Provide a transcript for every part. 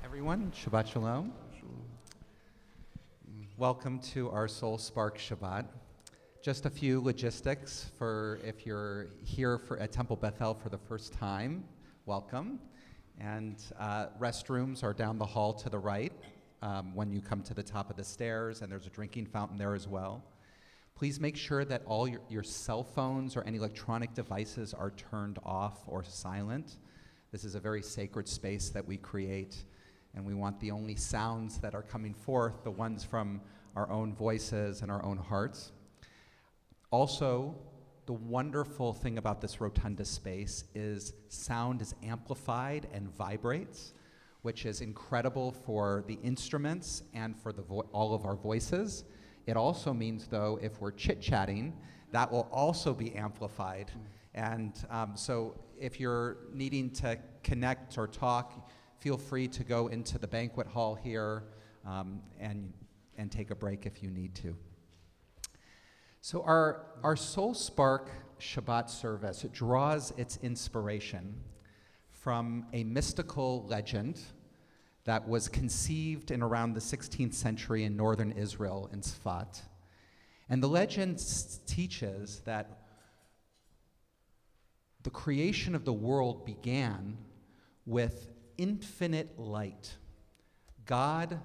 Everyone, Shabbat Shalom. Welcome to our Soul Spark Shabbat. Just a few logistics for if you're here at Temple Bethel for the first time, welcome. And restrooms are down the hall to the right when you come to the top of the stairs, and there's a drinking fountain there as well. Please make sure that all your cell phones or any electronic devices are turned off or silent. This is a very sacred space that we create, and we want the only sounds that are coming forth, the ones from our own voices and our own hearts. Also, the wonderful thing about this rotunda space is sound is amplified and vibrates, which is incredible for the instruments and for all of our voices. It also means, though, if we're chit-chatting, that will also be amplified. And so if you're needing to connect or talk, feel free to go into the banquet hall here and take a break if you need to. So our Soul Spark Shabbat service, it draws its inspiration from a mystical legend that was conceived in around the 16th century in northern Israel in Sfat. And the legend teaches that the creation of the world began with infinite light. God,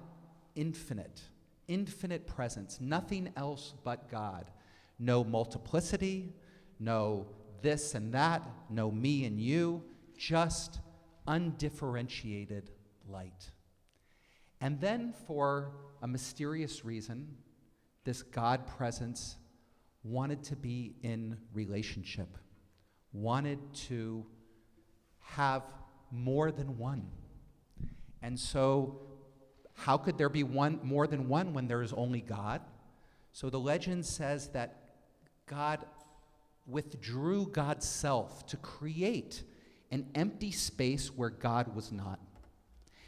infinite presence, nothing else but God. No multiplicity, no this and that, no me and you, just undifferentiated light. And then for a mysterious reason, this God presence wanted to be in relationship, wanted to have more than one. And so how could there be more than one when there is only God? So the legend says that God withdrew God's self to create an empty space where God was not.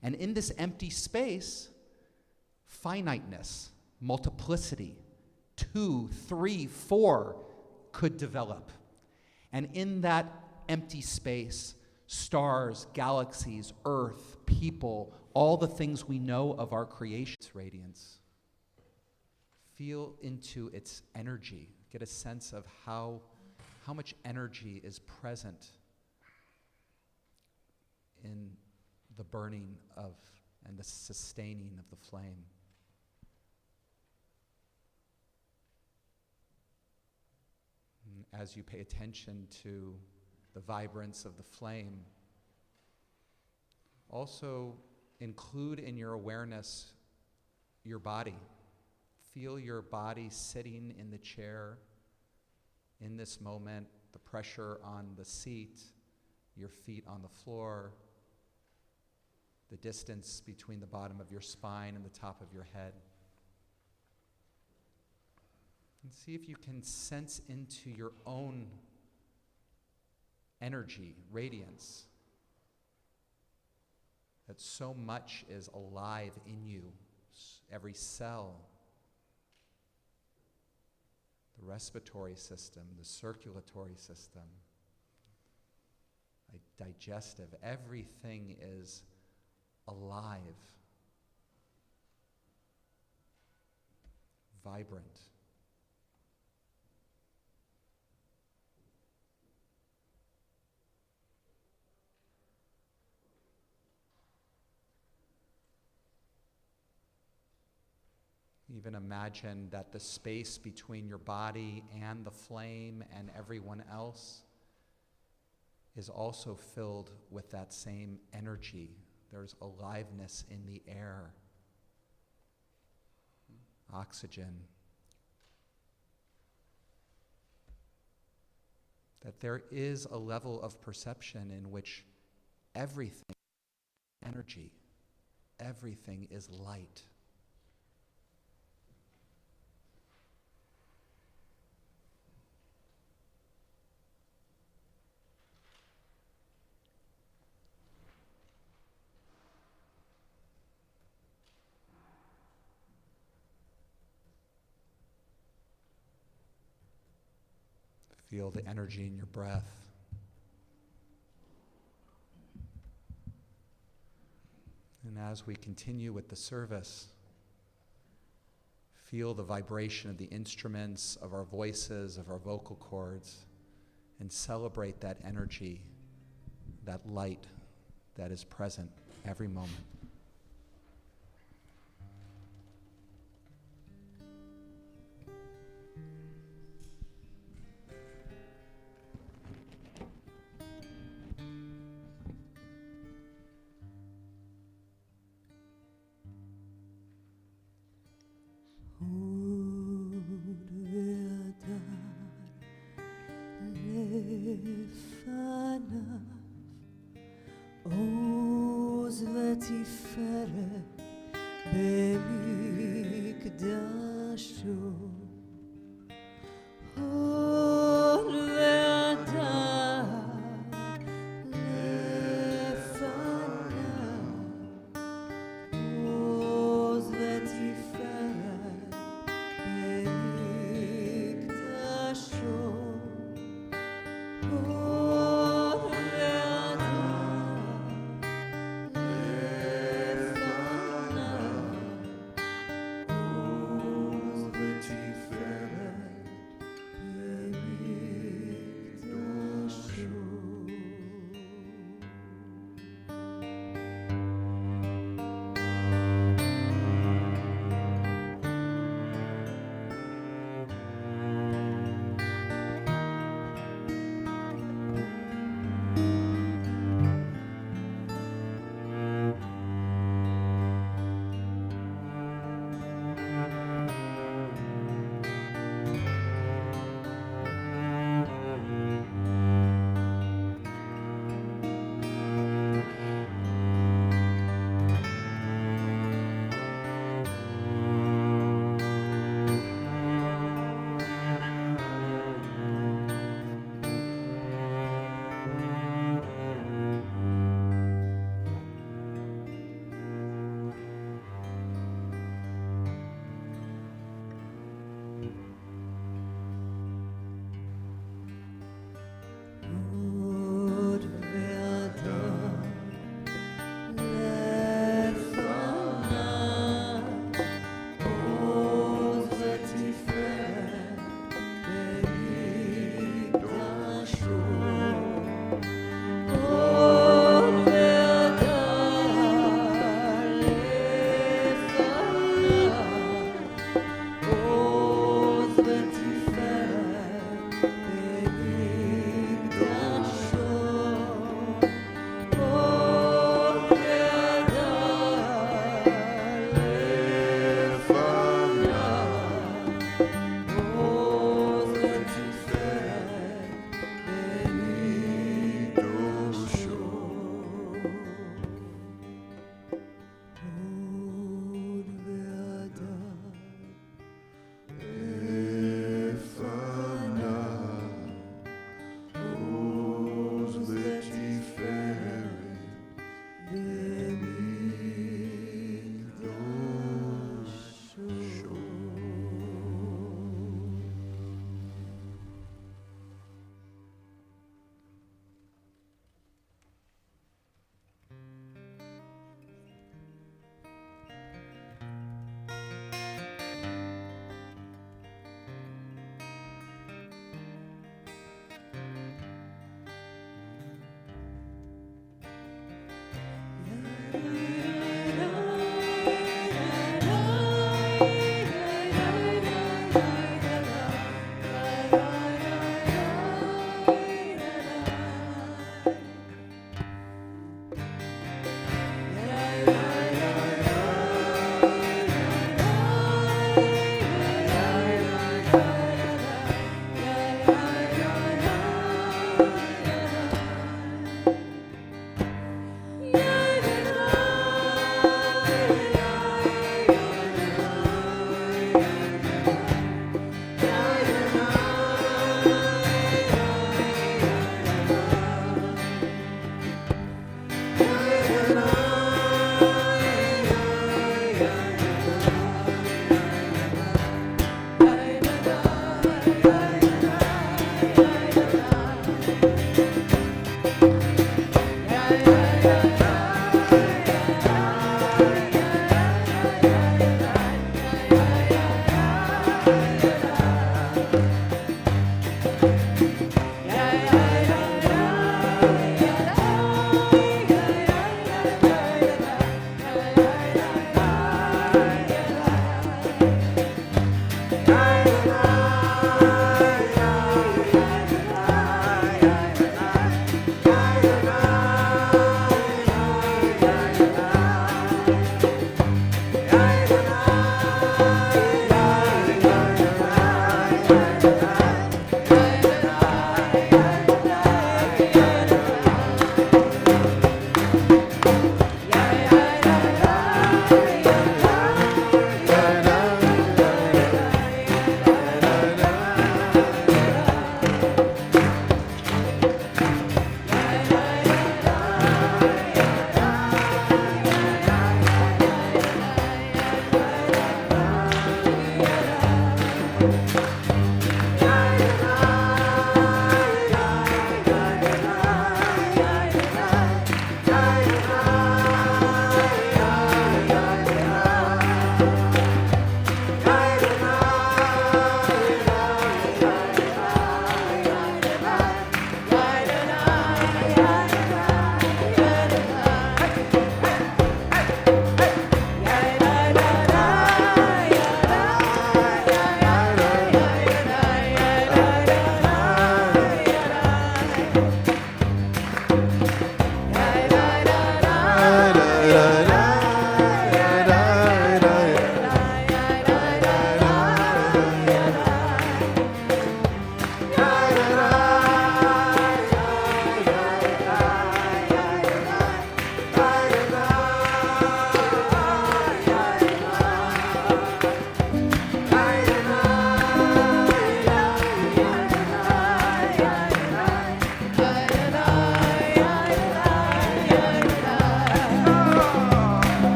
And in this empty space, finiteness, multiplicity, 2, 3, 4 could develop. And in that empty space, stars, galaxies, earth, people, all the things we know of our creation, its radiance. Feel into its energy. Get a sense of how much energy is present in the burning of and the sustaining of the flame. And as you pay attention to the vibrance of the flame, also include in your awareness your body. Feel your body sitting in the chair in this moment, the pressure on the seat, your feet on the floor, the distance between the bottom of your spine and the top of your head. And see if you can sense into your own energy, radiance, that so much is alive in you, every cell, the respiratory system, the circulatory system. digestive. Everything is alive, vibrant. Even imagine that the space between your body and the flame and everyone else is also filled with that same energy. There's aliveness in the air, oxygen. That there is a level of perception in which everything is energy, everything is light. Feel the energy in your breath. And as we continue with the service, feel the vibration of the instruments, of our voices, of our vocal cords, and celebrate that energy, that light that is present every moment. עוז ותפארת במקדשו, הוד והדר לפניו, עוז ותפארת במקדשו,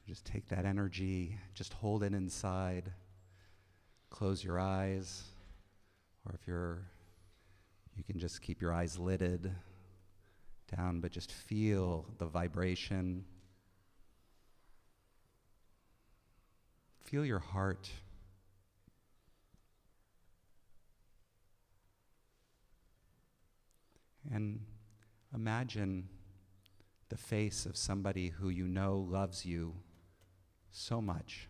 Just take that energy, just hold it inside. Close your eyes, or if you can just keep your eyes lidded down, but just feel the vibration. Feel your heart. And imagine the face of somebody who you know loves you so much.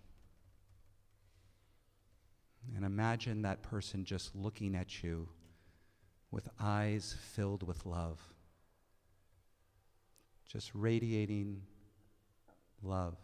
And imagine that person just looking at you with eyes filled with love, just radiating love.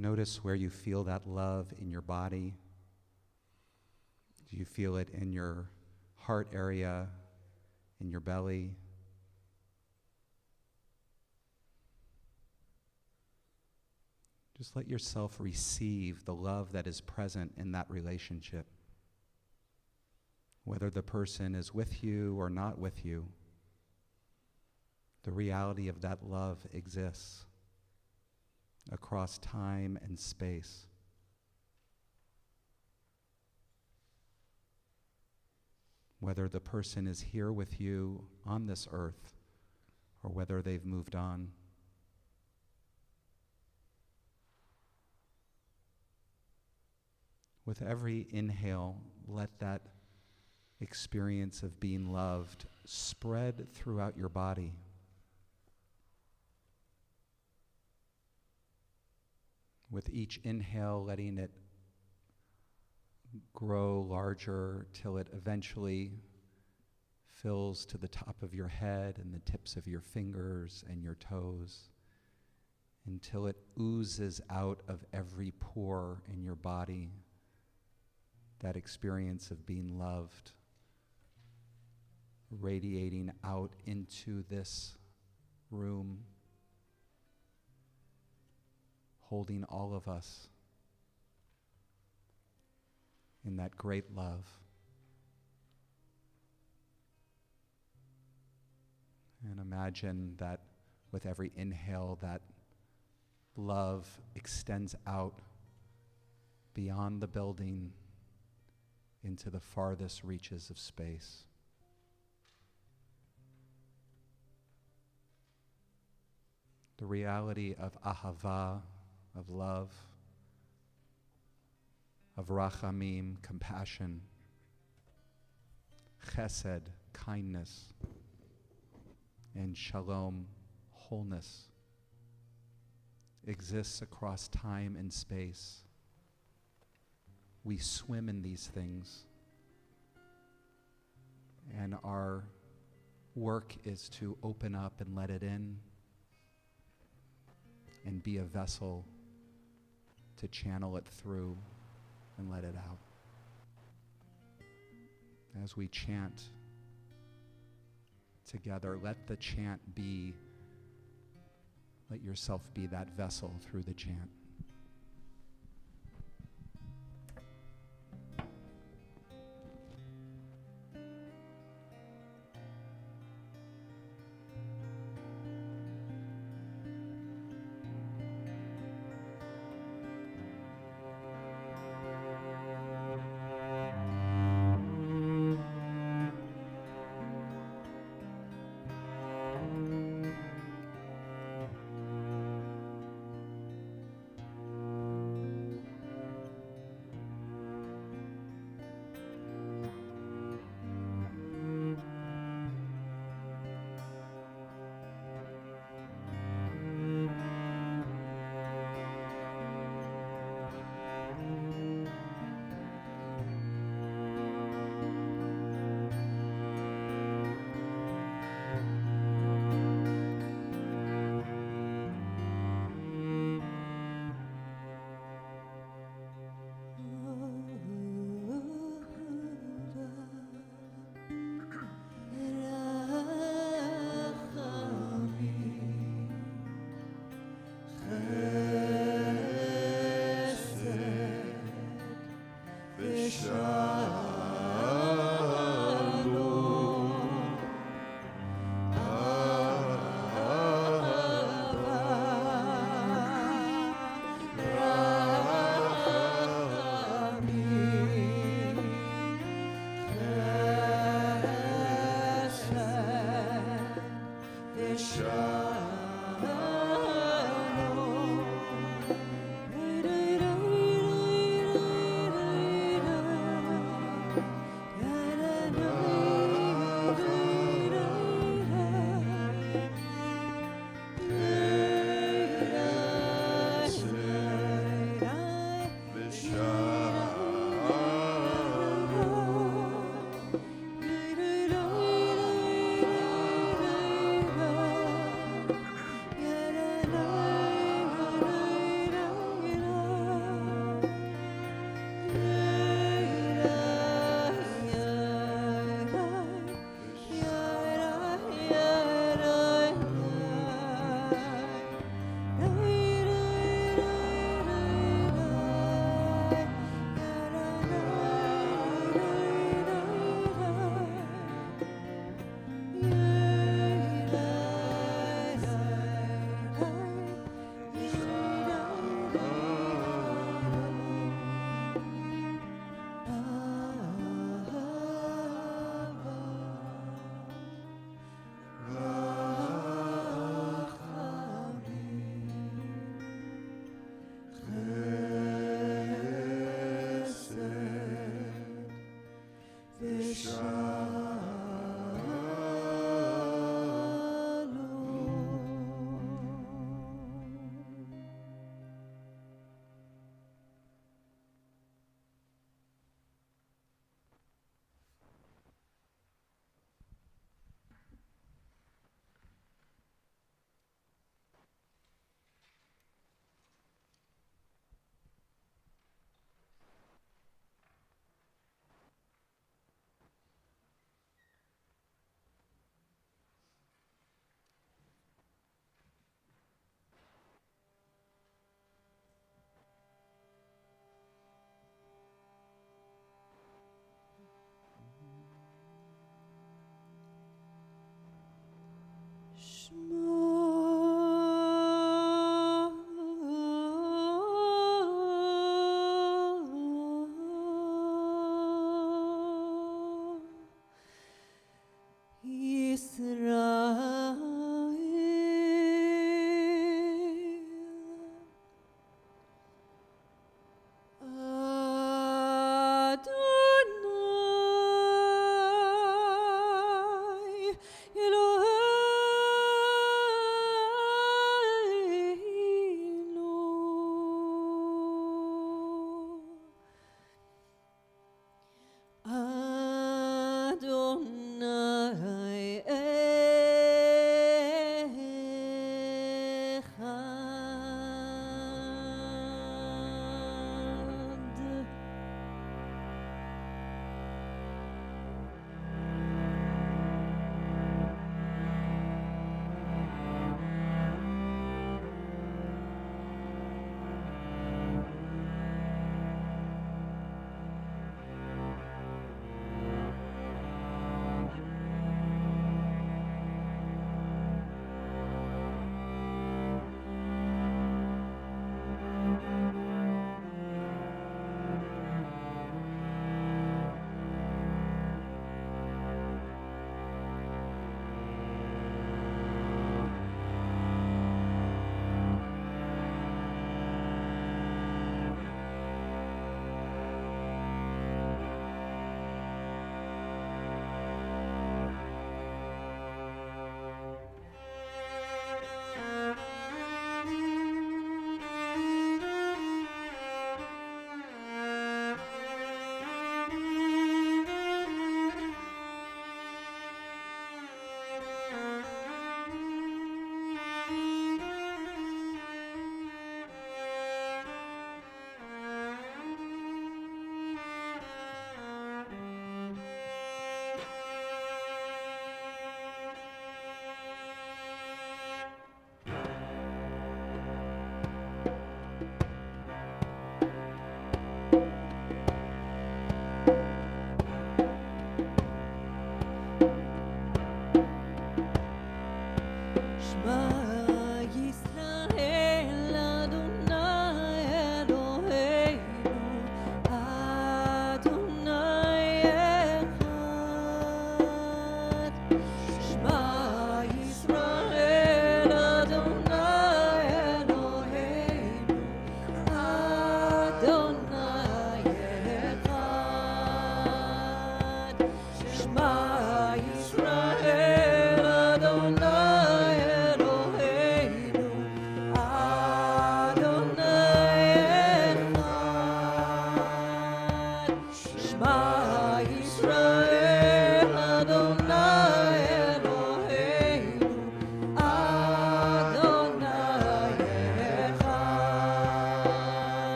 Notice where you feel that love in your body. Do you feel it in your heart area, in your belly? Just let yourself receive the love that is present in that relationship. Whether the person is with you or not with you, the reality of that love exists across time and space. Whether the person is here with you on this earth or whether they've moved on. With every inhale, let that experience of being loved spread throughout your body. With each inhale, letting it grow larger till it eventually fills to the top of your head and the tips of your fingers and your toes, until it oozes out of every pore in your body, that experience of being loved, radiating out into this room, holding all of us in that great love. And imagine that with every inhale, that love extends out beyond the building into the farthest reaches of space. The reality of ahava, of love, of rachamim, compassion, chesed, kindness, and shalom, wholeness, exists across time and space. We swim in these things, and our work is to open up and let it in and be a vessel to channel it through and let it out. As we chant together, let the chant be, let yourself be that vessel through the chant.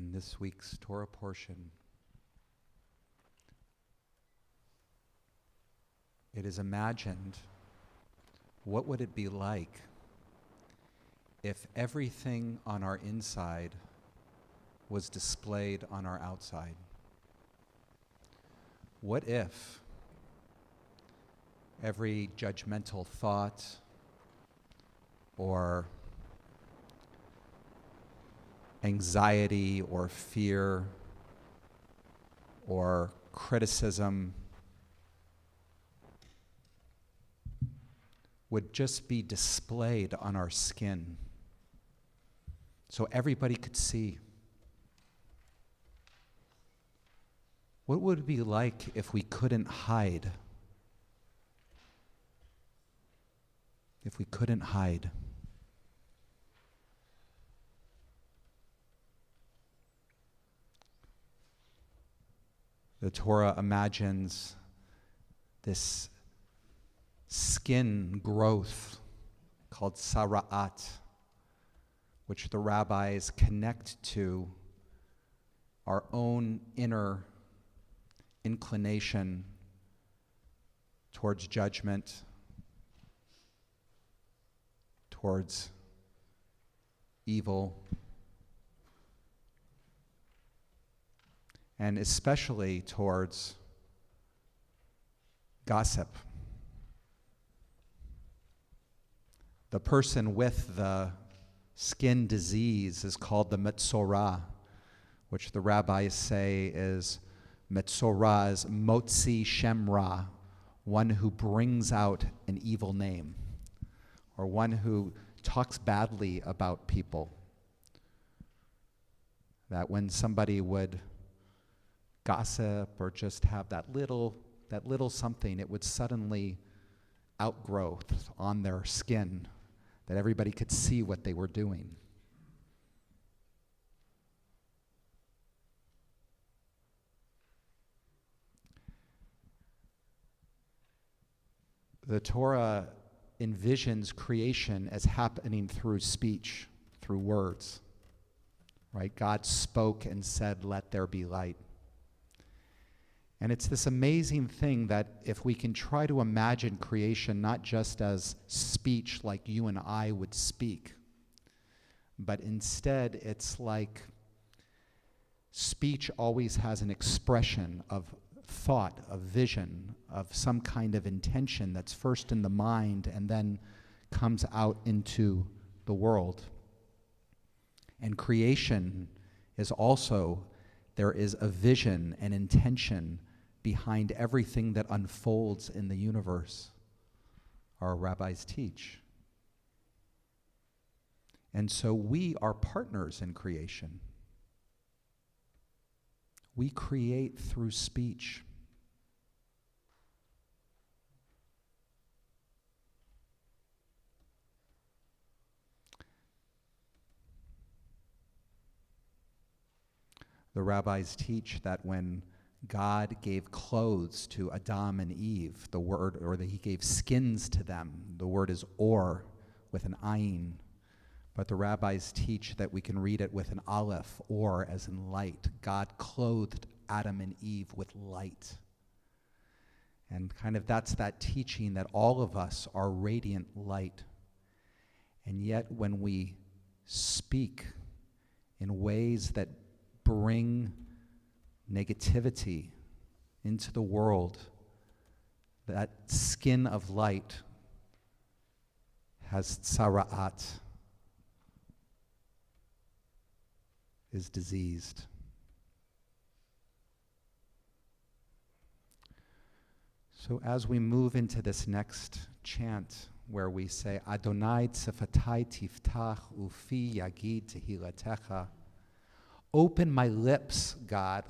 in this week's Torah portion. It is imagined, what would it be like if everything on our inside was displayed on our outside? What if every judgmental thought or anxiety or fear or criticism would just be displayed on our skin so everybody could see? What would it be like if we couldn't hide? If we couldn't hide? The Torah imagines this skin growth called sara'at, which the rabbis connect to our own inner inclination towards judgment, towards evil, and especially towards gossip. The person with the skin disease is called the metzorah, which the rabbis say is metzorah is motzi shem ra, one who brings out an evil name, or one who talks badly about people. That when somebody would gossip or just have that little something, it would suddenly outgrow on their skin, that everybody could see what they were doing. The Torah envisions creation as happening through speech, through words, right? God spoke and said, "Let there be light." And it's this amazing thing that if we can try to imagine creation not just as speech like you and I would speak, but instead it's like speech always has an expression of thought, of vision, of some kind of intention that's first in the mind and then comes out into the world. And creation is also, there is a vision and intention behind everything that unfolds in the universe, our rabbis teach. And so we are partners in creation. We create through speech. The rabbis teach that when God gave clothes to Adam and Eve, the word, or that he gave skins to them, the word is or, with an ayin. But the rabbis teach that we can read it with an aleph, or as in light. God clothed Adam and Eve with light. And kind of that's that teaching that all of us are radiant light. And yet when we speak in ways that bring negativity into the world, that skin of light has sara'at, is diseased. So as we move into this next chant where we say, Adonai tzifatai tiftach ufi yagid tehilatecha, open my lips, God,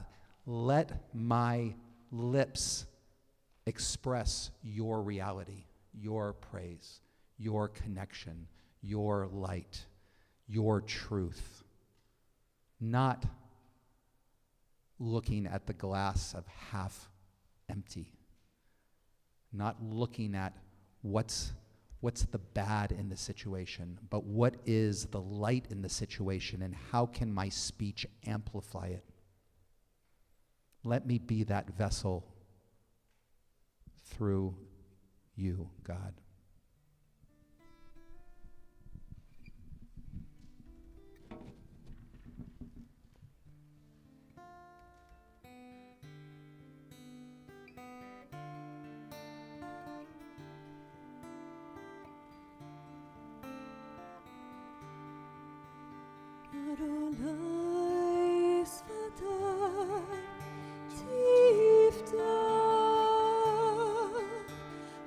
let my lips express your reality, your praise, your connection, your light, your truth. Not looking at the glass of half empty. Not looking at what's what's the bad in the situation, but what is the light in the situation, and how can my speech amplify it? Let me be that vessel through you, God. Adonai Sfatai Tiftach,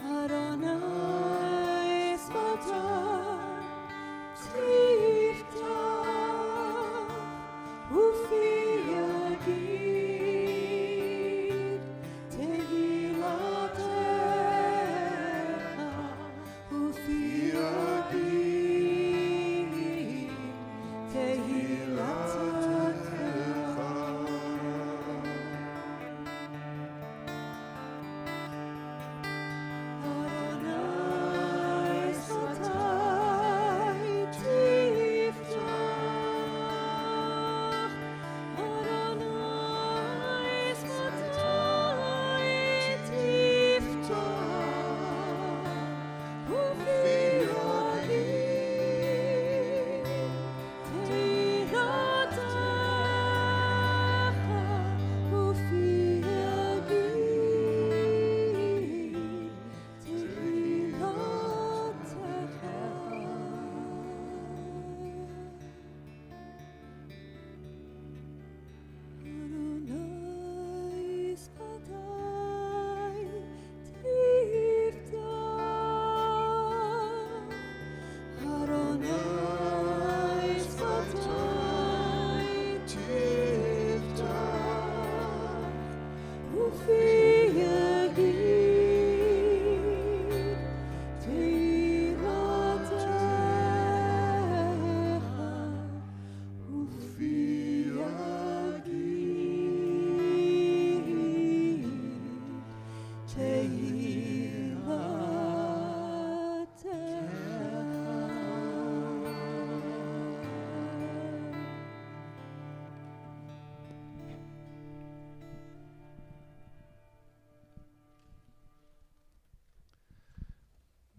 Adonai Sfatai Tiftach, Ufi Yagid Tehilatecha, Ufi Yagid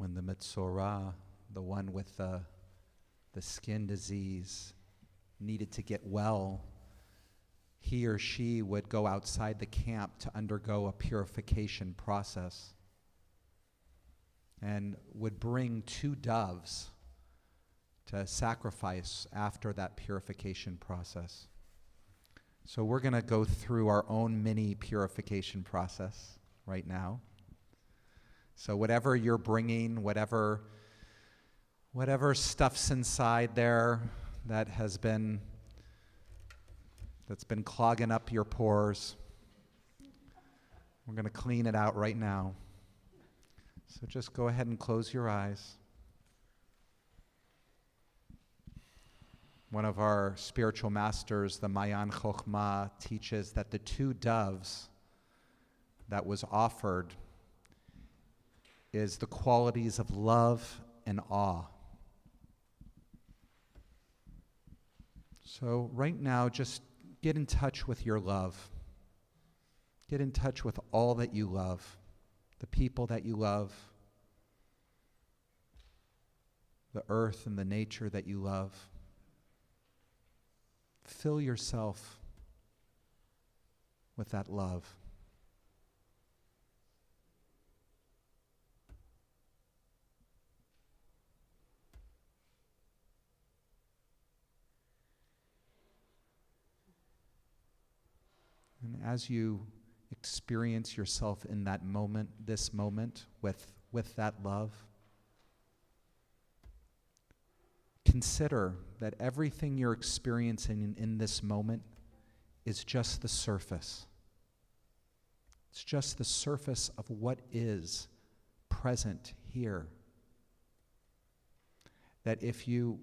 When the Metzorah, the one with the skin disease, needed to get well, he or she would go outside the camp to undergo a purification process and would bring 2 doves to sacrifice after that purification process. So we're going to go through our own mini purification process right now. So whatever you're bringing, whatever stuff's inside there that's been clogging up your pores, we're going to clean it out right now. So just go ahead and close your eyes. One of our spiritual masters, the Mayan Chokhmah, teaches that the 2 doves that was offered is the qualities of love and awe. So right now, just get in touch with your love. Get in touch with all that you love, the people that you love, the earth and the nature that you love. Fill yourself with that love. And as you experience yourself in that moment, this moment, with that love, consider that everything you're experiencing in this moment is just the surface. It's just the surface of what is present here. That if you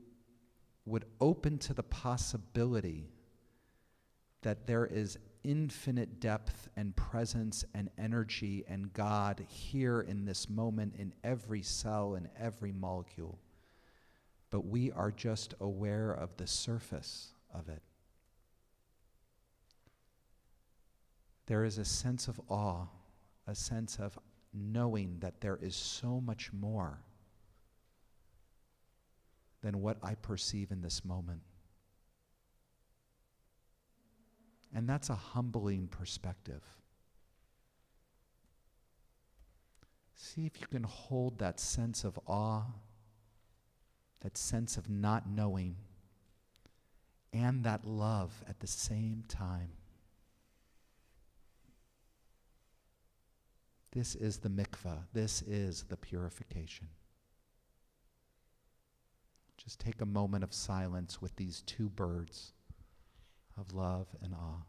would open to the possibility that there is infinite depth and presence and energy and God here in this moment in every cell and every molecule. But we are just aware of the surface of it. There is a sense of awe, a sense of knowing that there is so much more than what I perceive in this moment. And that's a humbling perspective. See if you can hold that sense of awe, that sense of not knowing, and that love at the same time. This is the mikvah. This is the purification. Just take a moment of silence with these two birds of love and awe.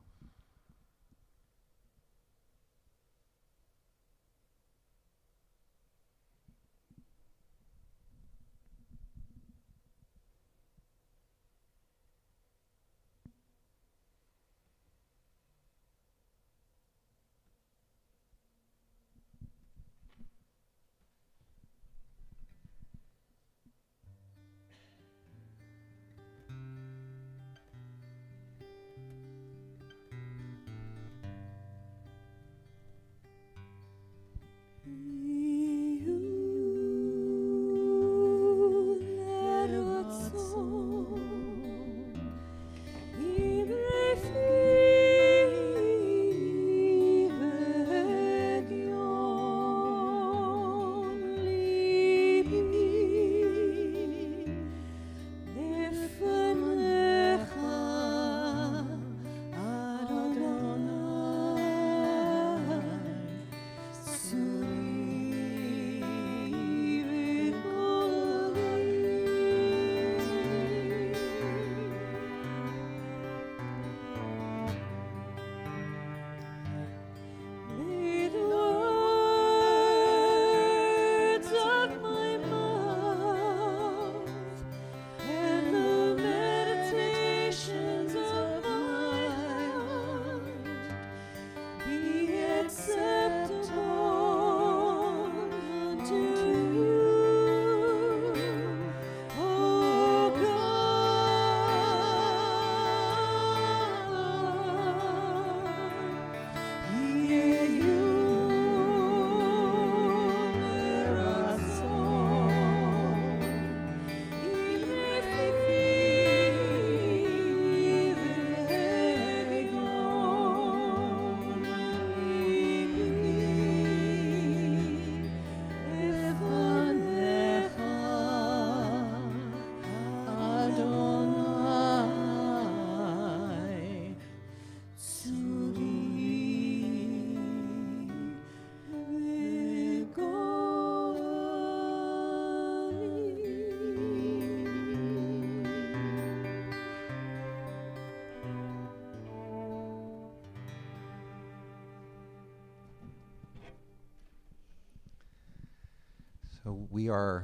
So we are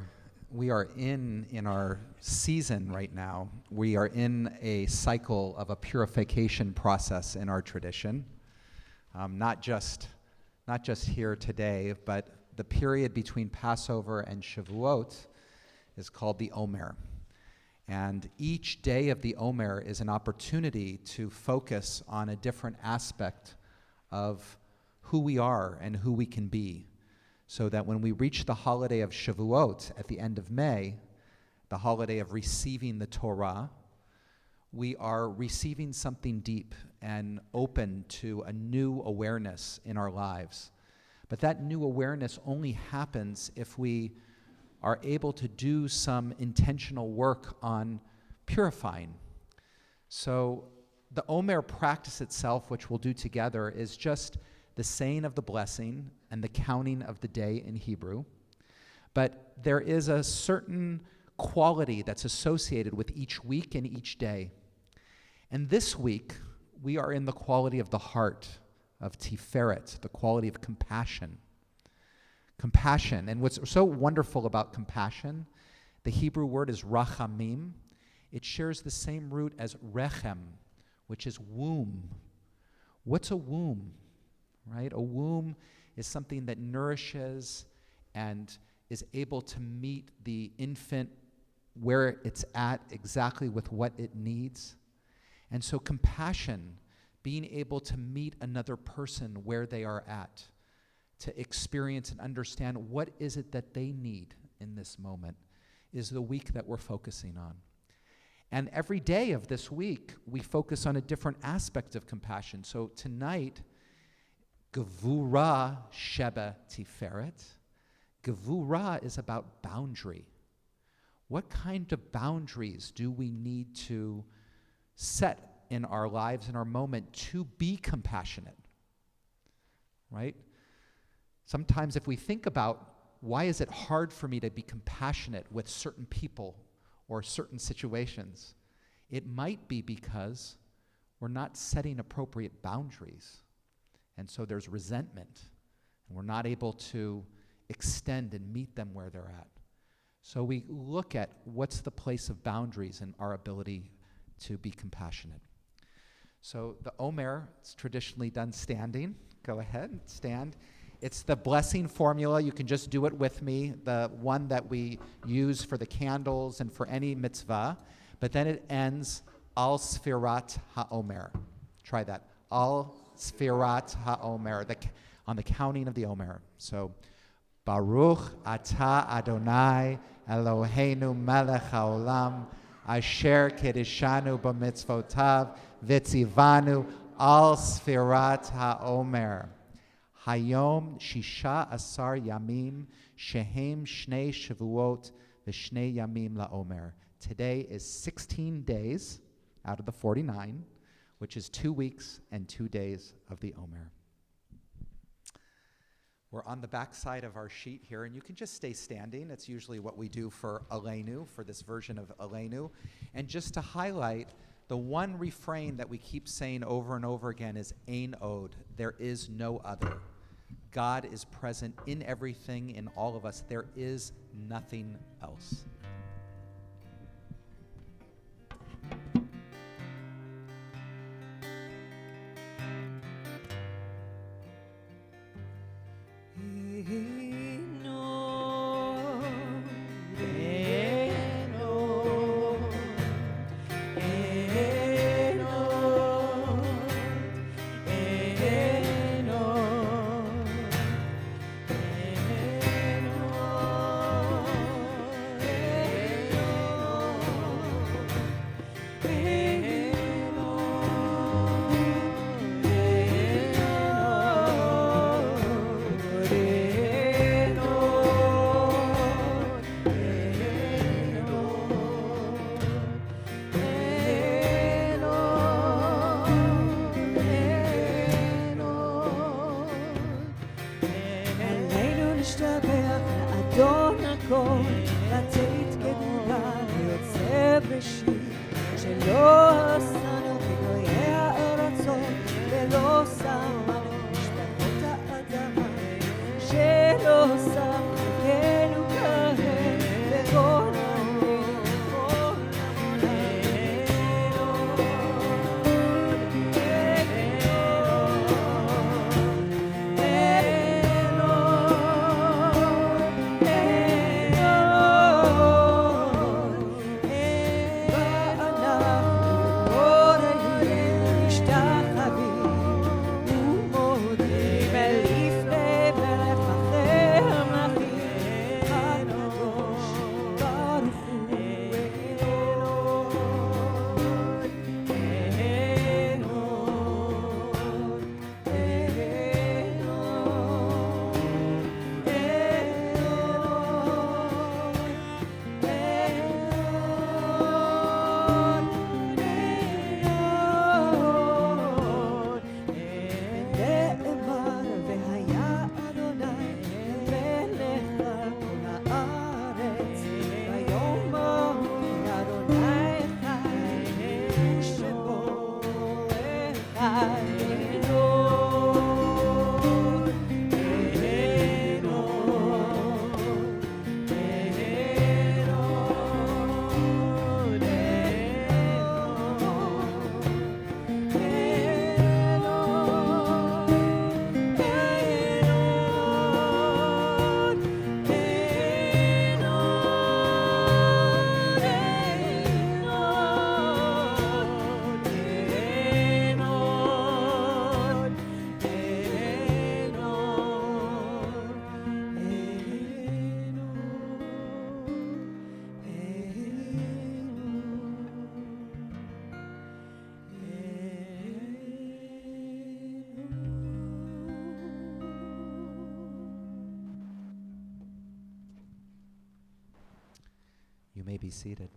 in our season right now. We are in a cycle of a purification process in our tradition. Not just here today, but the period between Passover and Shavuot is called the Omer. And each day of the Omer is an opportunity to focus on a different aspect of who we are and who we can be, so that when we reach the holiday of Shavuot at the end of May, the holiday of receiving the Torah, we are receiving something deep and open to a new awareness in our lives. But that new awareness only happens if we are able to do some intentional work on purifying. So the Omer practice itself, which we'll do together, is just the saying of the blessing and the counting of the day in Hebrew. But there is a certain quality that's associated with each week and each day. And this week, we are in the quality of the heart, of Tiferet, the quality of compassion. Compassion. And what's so wonderful about compassion, the Hebrew word is rachamim. It shares the same root as rechem, which is womb. What's a womb, right? A womb is something that nourishes and is able to meet the infant where it's at exactly with what it needs. And so compassion, being able to meet another person where they are at, to experience and understand what is it that they need in this moment, is the week that we're focusing on. And every day of this week, we focus on a different aspect of compassion. So tonight, Gevura Sheba Tiferet. Gevura is about boundary. What kind of boundaries do we need to set in our lives, in our moment, to be compassionate? Right? Sometimes if we think about why is it hard for me to be compassionate with certain people or certain situations, it might be because we're not setting appropriate boundaries. And so there's resentment, and we're not able to extend and meet them where they're at. So we look at what's the place of boundaries in our ability to be compassionate. So the Omer is traditionally done standing. Go ahead, stand. It's the blessing formula. You can just do it with me, the one that we use for the candles and for any mitzvah. But then it ends, Al Sfirat HaOmer. Try that. Al Sfirat HaOmer, on the counting of the Omer. So, Baruch Atah Adonai Eloheinu Melech HaOlam Asher Kedishanu B'mitzvotav V'tzivanu Al Sfirat HaOmer. Hayom Shisha Asar Yamim Shehem Shnei Shavuot V'Shnei Yamim LaOmer. Today is 16 days out of the 49, which is 2 weeks and 2 days of the Omer. We're on the back side of our sheet here, and you can just stay standing. It's usually what we do for Aleinu, for this version of Aleinu. And just to highlight, the one refrain that we keep saying over and over again is Ein Od. There is no other. God is present in everything, in all of us. There is nothing else. may be seated.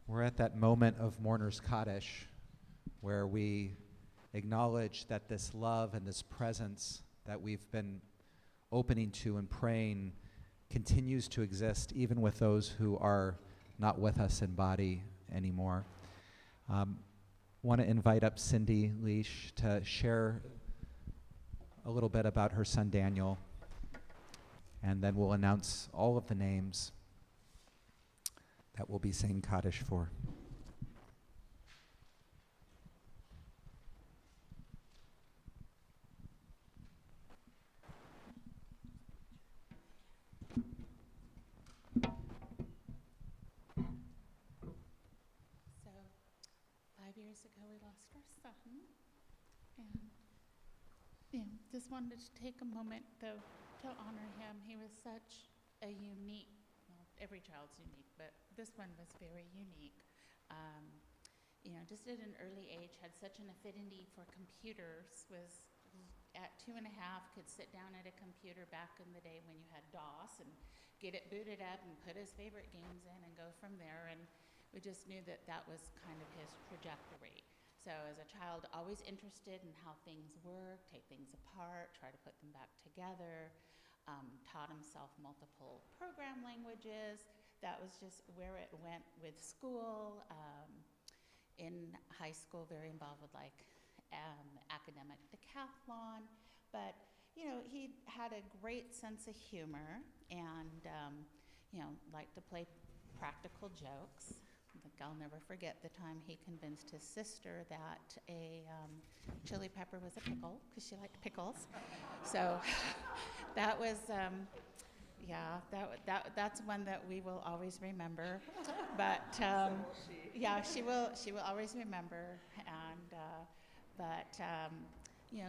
We're at that moment of Mourner's Kaddish where we acknowledge that this love and this presence that we've been opening to and praying continues to exist even with those who are not with us in body anymore. Want to invite up Cindy Leash to share a little bit about her son Daniel, and then we'll announce all of the names that we'll be saying Kaddish for. So, 5 years ago, we lost our son, and just wanted to take a moment, though, to honor him. He was such a unique. Well, every child's unique, but this one was very unique. Just at an early age, had such an affinity for computers. Was at 2.5 could sit down at a computer back in the day when you had DOS and get it booted up and put his favorite games in and go from there. And we just knew that that was kind of his trajectory. So as a child, always interested in how things work, take things apart, try to put them back together. Taught himself multiple program languages. That was just where it went with school. In high school, very involved with academic decathlon. But, he had a great sense of humor and, liked to play practical jokes. I'll never forget the time he convinced his sister that a chili pepper was a pickle because she liked pickles. So that was, that's one that we will always remember. But she will always remember. And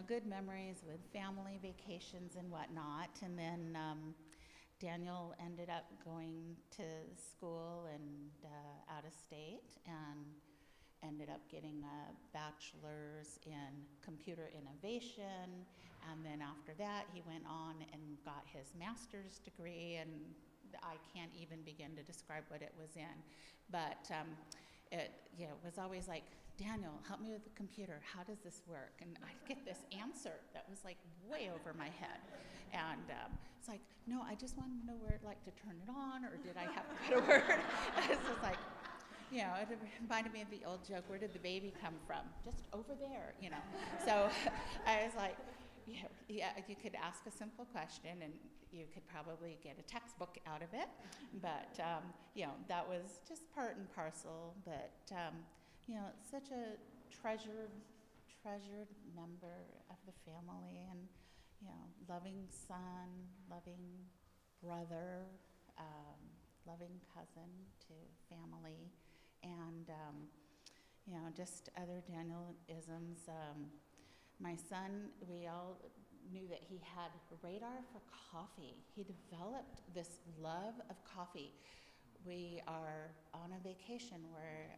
good memories with family vacations and whatnot. And then Daniel ended up going to school and out of state and ended up getting a bachelor's in computer innovation. And then after that, he went on and got his master's degree, and I can't even begin to describe what it was in. But it was always like, Daniel, help me with the computer. How does this work? And I'd get this answer that was like way over my head. And it's like, no, I just wanted to know where I'd like to turn it on, or did I have to put a word? It's just like, it reminded me of the old joke, where did the baby come from? Just over there, So I was like, you could ask a simple question and you could probably get a textbook out of it. But, that was just part and parcel. But, such a treasured member of the family, and, loving son, loving brother, loving cousin to family, and, just other Daniel-isms. My son, we all knew that he had radar for coffee. He developed this love of coffee. We are on a vacation where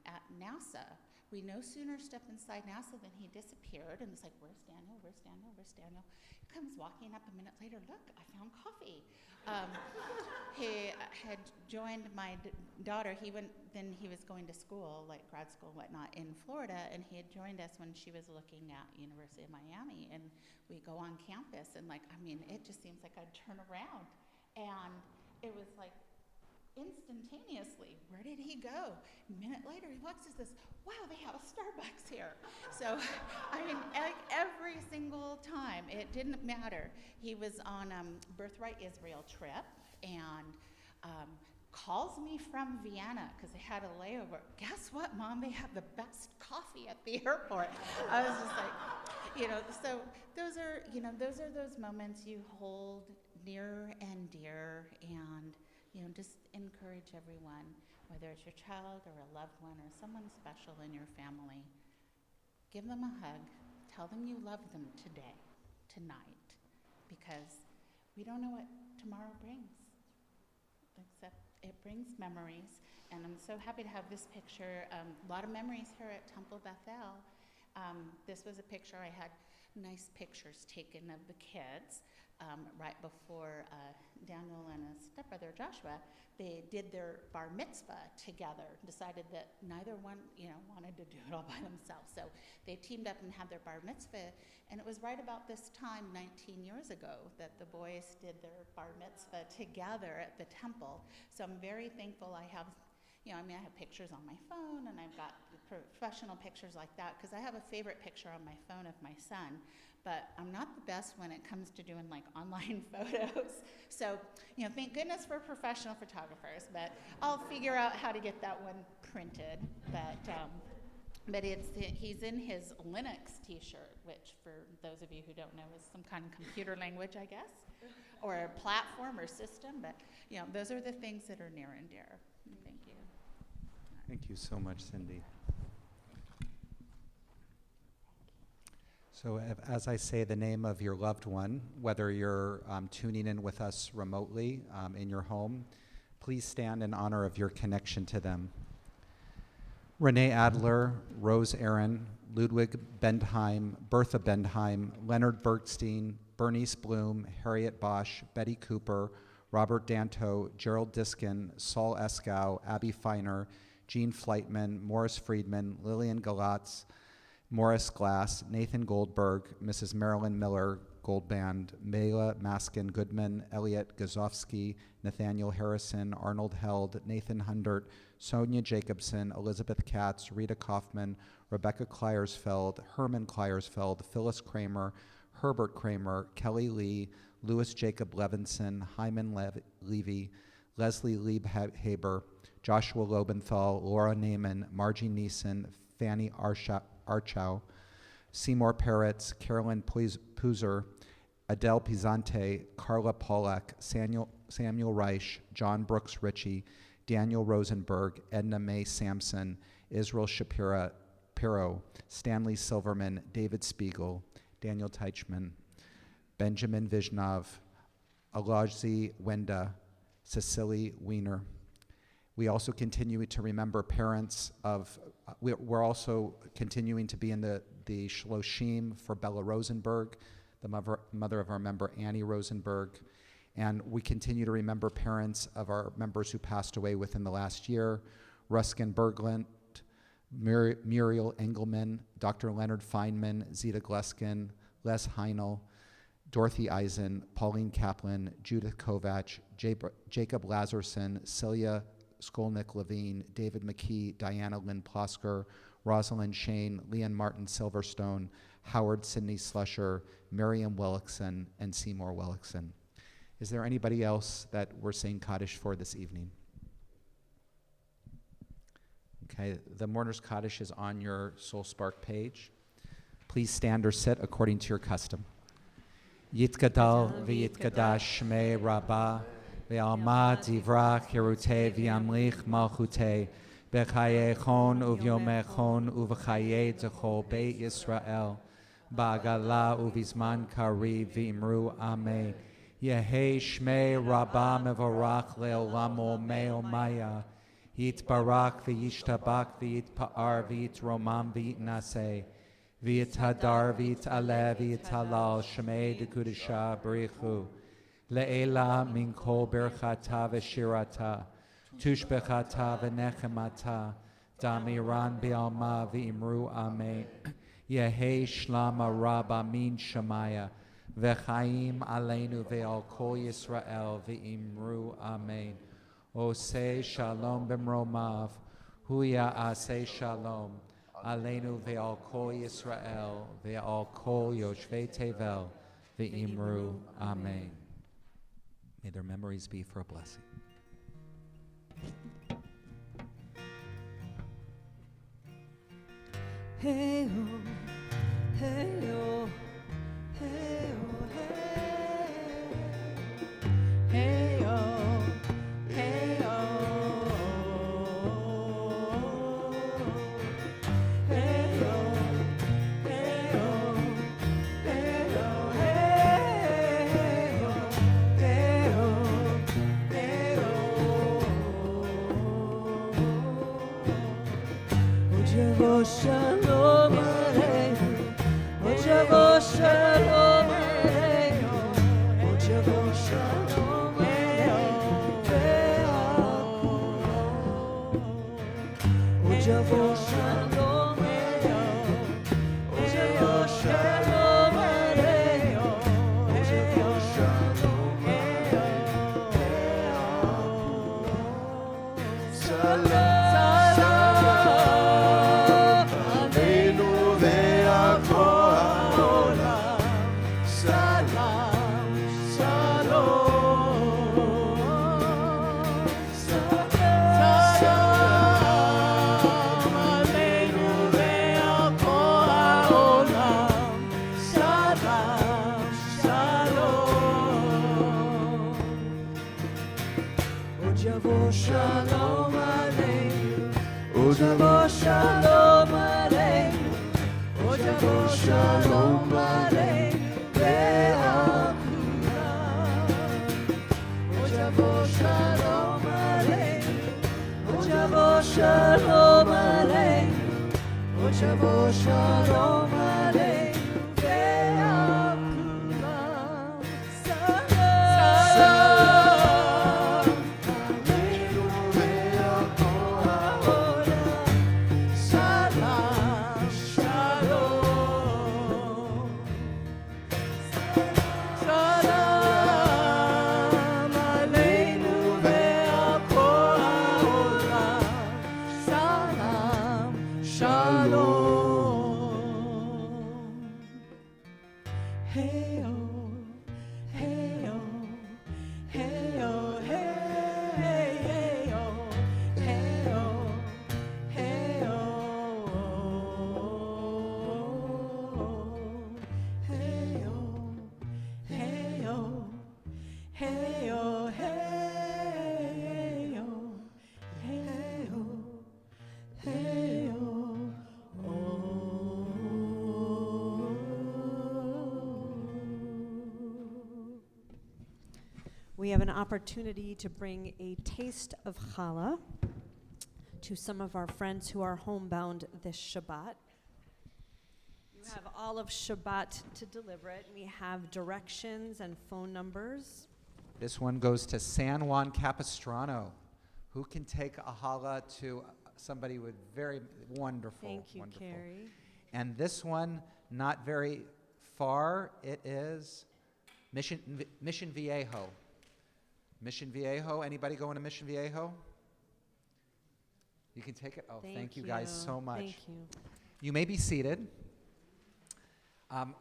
at NASA, we no sooner stepped inside NASA than he disappeared, and it's like, where's Daniel, where's Daniel, where's Daniel? He comes walking up a minute later, look, I found coffee. He had joined my daughter. He was going to school, like grad school and whatnot, in Florida, and he had joined us when she was looking at University of Miami, and we go on campus, and it just seems like I'd turn around, and it was like, instantaneously, where did he go? A minute later, he walks and says, wow, they have a Starbucks here. So, every single time, it didn't matter. He was on Birthright Israel trip and calls me from Vienna because they had a layover. Guess what, Mom? They have the best coffee at the airport. I was just like, so those are those moments you hold near and dear, and just encourage everyone, whether it's your child or a loved one or someone special in your family. Give them a hug. Tell them you love them today, tonight, because we don't know what tomorrow brings, except it brings memories. And I'm so happy to have this picture. A lot of memories here at Temple Bethel. This was a picture, I had nice pictures taken of the kids right before Daniel and his stepbrother Joshua, they did their bar mitzvah together, decided that neither one, wanted to do it all by themselves. So they teamed up and had their bar mitzvah, and it was right about this time, 19 years ago, that the boys did their bar mitzvah together at the temple. So I'm very thankful I have I have pictures on my phone, and I've got professional pictures like that, because I have a favorite picture on my phone of my son, but I'm not the best when it comes to doing like online photos. So, thank goodness for professional photographers, but I'll figure out how to get that one printed. But he's in his Linux t-shirt, which for those of you who don't know is some kind of computer language, I guess, or a platform or system, but those are the things that are near and dear. Thank you. Thank you so much, Cindy. So as I say the name of your loved one, whether you're tuning in with us remotely in your home, please stand in honor of your connection to them. Renee Adler, Rose Aaron, Ludwig Bendheim, Bertha Bendheim, Leonard Bergstein, Bernice Bloom, Harriet Bosch, Betty Cooper, Robert Danto, Gerald Diskin, Saul Eskow, Abby Feiner, Jean Fleitman, Morris Friedman, Lillian Galatz, Morris Glass, Nathan Goldberg, Mrs. Marilyn Miller, Goldband, Mela Maskin Goodman, Elliot Gazowski, Nathaniel Harrison, Arnold Held, Nathan Hundert, Sonia Jacobson, Elizabeth Katz, Rita Kaufman, Rebecca Kleiersfeld, Herman Kleiersfeld, Phyllis Kramer, Herbert Kramer, Kelly Lee, Louis Jacob Levinson, Hyman Levy, Leslie Liebhaber, Joshua Lobenthal, Laura Naiman, Margie Neeson, Fanny Archow, Seymour Peretz, Carolyn Puzer, Adele Pizante, Carla Pollack, Samuel Reich, John Brooks Ritchie, Daniel Rosenberg, Edna Mae Sampson, Israel Shapiro, Stanley Silverman, David Spiegel, Daniel Teichman, Benjamin Vishnov, Alajzi Wenda, Cecily Wiener. We also continue to remember parents of, we're also continuing to be in the Shloshim for Bella Rosenberg, the mother of our member Annie Rosenberg. And we continue to remember parents of our members who passed away within the last year: Ruskin Berglund, Muriel Engelman, Dr. Leonard Feynman, Zita Gleskin, Les Heinel, Dorothy Eisen, Pauline Kaplan, Judith Kovach, Jacob Lazarson, Celia Skolnick Levine, David McKee, Diana Lynn Plosker, Rosalind Shane, Leon Martin Silverstone, Howard Sidney Slusher, Miriam Wellickson, and Seymour Wellickson. Is there anybody else that we're saying Kaddish for this evening? Okay, the Mourner's Kaddish is on your Soul Spark page. Please stand or sit according to your custom. Yitkadal v'yitkadash shmei rabbah ve'alma divrach hirutei v'yamlich malchutei b'chayei uvyomechon uv'chayei d'chol beit Yisrael ba'agala uvizman kari v'imru amen. Yehei shmei rabbah mevorach le'olamo me'omaya yitbarak v'yishtabak v'yitpa'ar v'yitromam v'yitnaseh v'yithadar v'yit'aleh v'yit'halal shmei d'kudisha b'richu le'ela min kol berchata v'shirata tushbechata v'nechemata damiran b'alma v'imru amen. Yehei shlama rabba min shamaya v'chaim aleinu ve'al kol Yisrael v'imru amen. Oseh shalom b'mromav huya aseh shalom aleinu ve'al kol Yisrael ve'al kol yoshvei tevel v'imru amen. May their memories be for a blessing. Hey oh, hey oh, hey oh, hey, hey oh, hey oh, hey oh, hey oh, hey oh, hey oh, hey oh, hey oh. Shalom Aleichem. Ojabo Shalom Aleinu, Ojabo Shalom Aleinu, Ojabo Shalom Aleinu, ve'akulam. Ojabo Shalom Aleinu, Ojabo Shalom Aleinu, Ojabo Shalom Aleinu, ve'akulam. Salam Aleinu ve'akolam. Salam Shalom. Salam Aleinu ve'akol ha'olam. Salam Shalom. Hey oh, hey oh, hey oh, hey hey oh, hey oh, hey oh, hey oh, hey oh, hey oh, hey oh, hey oh, hey We have an opportunity to bring a taste of challah to some of our friends who are homebound this Shabbat. You have all of Shabbat to deliver it. We have directions and phone numbers. This one goes to San Juan Capistrano. Who can take a challah to somebody with very wonderful, Thank you, wonderful. Carrie. And this one, not very far, it is Mission Viejo. Mission Viejo, anybody going to Mission Viejo? You can take it? Oh, thank you guys so much. Thank you. You may be seated.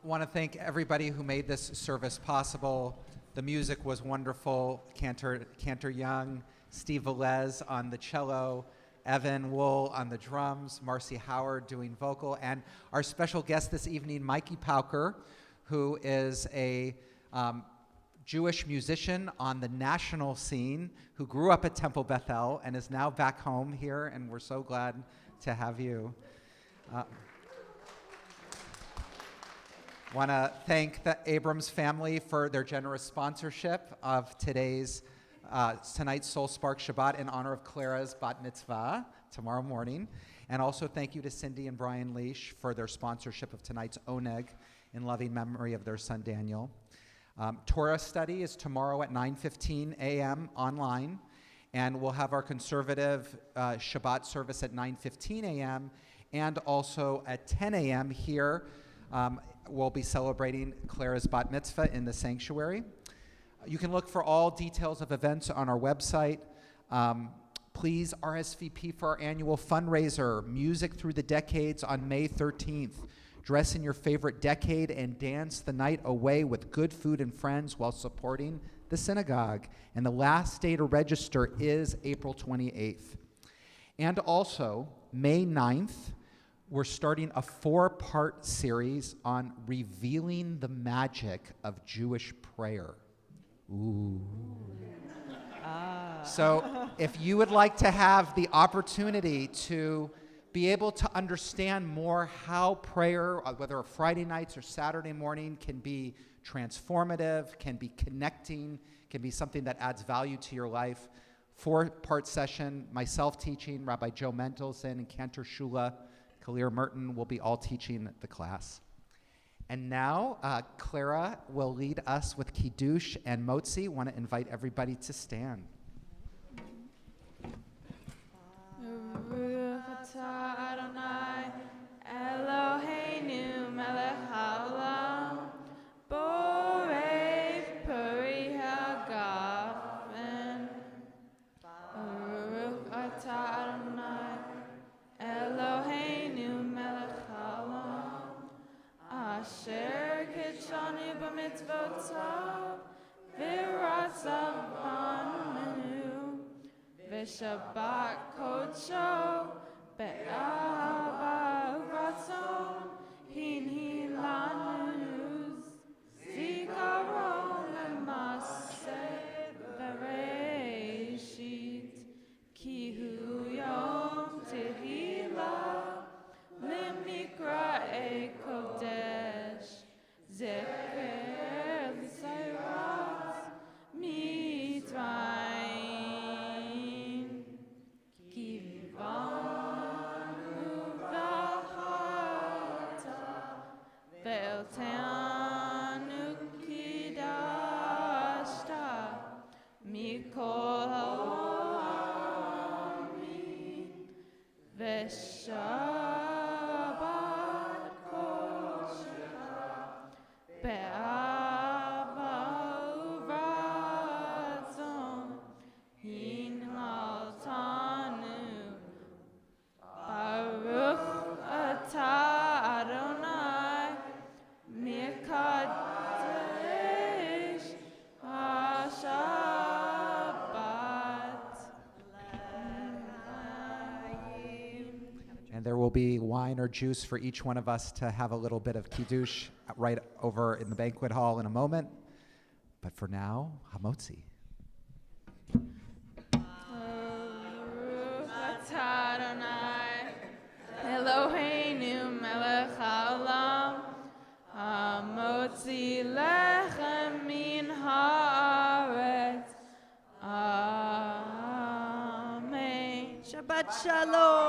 Want to thank everybody who made this service possible. The music was wonderful. Cantor Young, Steve Velez on the cello, Evan Wool on the drums, Marcy Howard doing vocal, and our special guest this evening, Mikey Pauker, who is a Jewish musician on the national scene who grew up at Temple Bethel and is now back home here, and we're so glad to have you. Want to thank the Abrams family for their generous sponsorship of tonight's Soul Spark Shabbat in honor of Clara's bat mitzvah tomorrow morning. And also thank you to Cindy and Brian Leash for their sponsorship of tonight's Oneg in loving memory of their son Daniel. Torah study is tomorrow at 9:15 a.m. online, and we'll have our conservative Shabbat service at 9:15 a.m. and also at 10 a.m. here. We'll be celebrating Clara's bat mitzvah in the sanctuary. You can look for all details of events on our website. Please RSVP for our annual fundraiser, Music Through the Decades, on May 13th. Dress in your favorite decade and dance the night away with good food and friends while supporting the synagogue. And the last day to register is April 28th. And also, May 9th, we're starting a 4-part series on revealing the magic of Jewish prayer. Ooh. So if you would like to have the opportunity to be able to understand more how prayer, whether Friday nights or Saturday morning, can be transformative, can be connecting, can be something that adds value to your life, 4-part session, myself teaching, Rabbi Joe Mendelson and Cantor Shula, Kalir Merton will be all teaching the class. And now, Clara will lead us with Kiddush and Motzi. Want to invite everybody to stand. Baruch atah Adonai Eloheinu melech haolam borei peri hagafen. Baruch atah Adonai Eloheinu melech haolam asher kitshani b'mitzvotav v'ratzav b'nu v'shabbat kodsho be'ahava u'ratzon hinhi lanu zikaron le'maseh bereishit. be wine or juice for each one of us to have a little bit of kiddush right over in the banquet hall in a moment. But for now, hamotzi. Baruch atah Adonai, Eloheinu melech haolam, hamotzi lechem min haaretz. Amen. Shabbat Shalom.